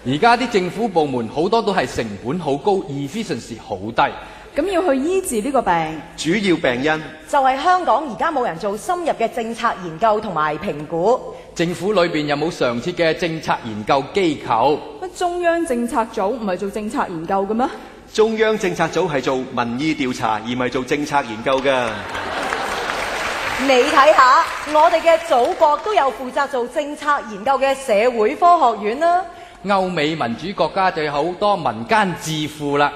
而家啲政府部門好多都係成本好高 ，efficiency 好低。咁要去醫治呢個病，主要病因就係香港而家冇人做深入嘅政策研究同埋評估。政府裏邊有冇常設嘅政策研究機構？乜中央政策組唔係做政策研究嘅咩？中央政策組係做民意調查，而唔係做政策研究㗎。你睇下，我哋嘅祖國都有負責做政策研究嘅社會科學院啦。歐美民主國家就有好多民間智庫啦。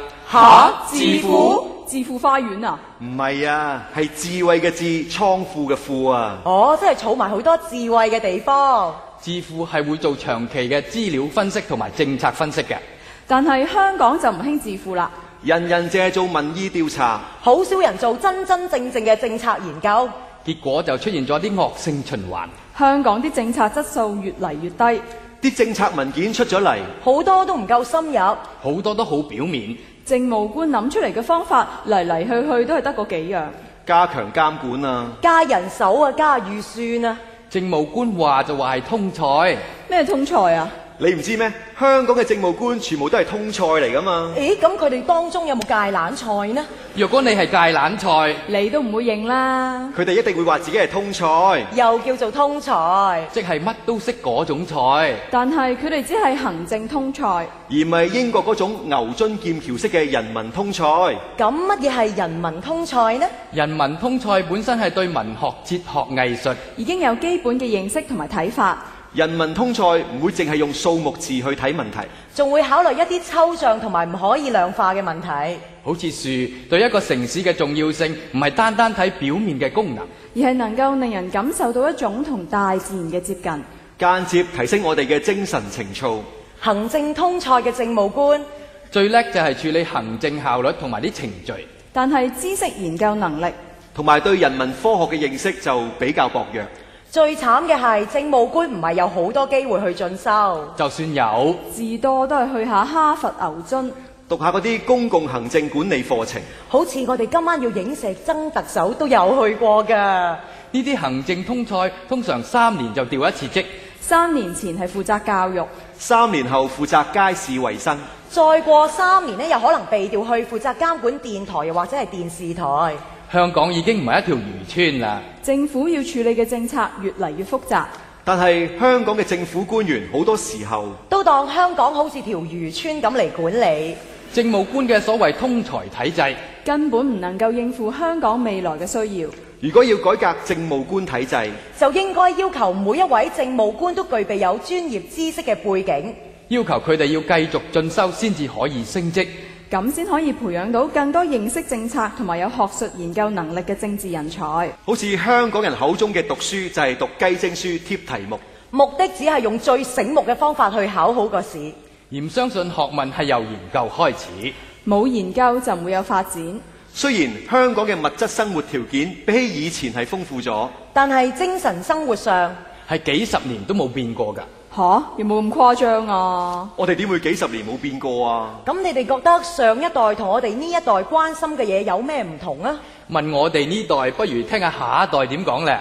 智庫？智庫花園啊？唔係啊，係智慧嘅智，倉庫嘅庫啊。哦，即係儲埋好多智慧嘅地方。智庫係會做長期嘅資料分析同埋政策分析嘅。但係香港就唔興智庫啦，人人淨係做民意調查，好少人做真真正正嘅政策研究。結果就出現咗啲惡性循環。香港啲政策質素越嚟越低，啲政策文件出咗嚟，好多都唔夠深入，好多都好表面。政務官諗出嚟嘅方法嚟嚟去去都係得嗰幾樣，加強監管啊，加人手啊，加預算啊。政務官話就話係通才，咩通才啊？你唔知咩？香港嘅政務官全部都係通菜嚟㗎嘛。咦，咁佢哋當中有冇芥蘭菜呢？若果你係芥蘭菜，你都唔會認啦。佢哋一定會話自己係通菜，又叫做通才，即係乜都識嗰種菜。但係佢哋只係行政通才，而唔係英國嗰種牛津劍橋式嘅人民通菜。咁乜嘢係人民通才呢？人民通菜本身係對文學、哲學、藝術已經有基本嘅認識同埋睇法。人民通菜唔會淨係用數目字去睇問題，仲會考慮一啲抽象同埋唔可以量化嘅問題。好似樹對一個城市嘅重要性，唔係單單睇表面嘅功能，而係能夠令人感受到一種同大自然嘅接近，間接提升我哋嘅精神情操。行政通才嘅政務官最叻就係處理行政效率同埋啲程序，但係知識研究能力同埋對人民科學嘅認識就比較薄弱。最慘嘅係政務官唔係有好多機會去進修，就算有，至多都係去下哈佛牛津，讀下嗰啲公共行政管理課程。好似我哋今晚要影石曾特首都有去過㗎。呢啲行政通才通常3年就調一次職3年前係負責教育，3年後負責街市衛生，再過3年呢，又可能被調去負責監管電台又或者係電視台。香港已經唔係一條漁村啦。政府要處理嘅政策越嚟越複雜，但係香港嘅政府官員好多時候都當香港好似條漁村咁嚟管理。政務官嘅所謂通才體制根本唔能夠應付香港未來嘅需要。如果要改革政務官體制，就應該要求每一位政務官都具備有專業知識嘅背景，要求佢哋要繼續進修先至可以升職，咁先可以培養到更多認識政策同埋有學術研究能力嘅政治人才。好似香港人口中嘅讀書就係讀雞精書貼題目，目的只係用最醒目嘅方法去考好個試。而唔相信學問係由研究開始。冇研究就唔會有發展。雖然香港嘅物質生活條件比起以前係豐富咗，但係精神生活上係幾十年都冇變過㗎。吓？有冇咁誇張啊？我哋點會幾十年冇變過啊？咁你哋覺得上一代同我哋呢一代關心嘅嘢有咩唔同啊？問我哋呢代，不如聽下下一代點講咧。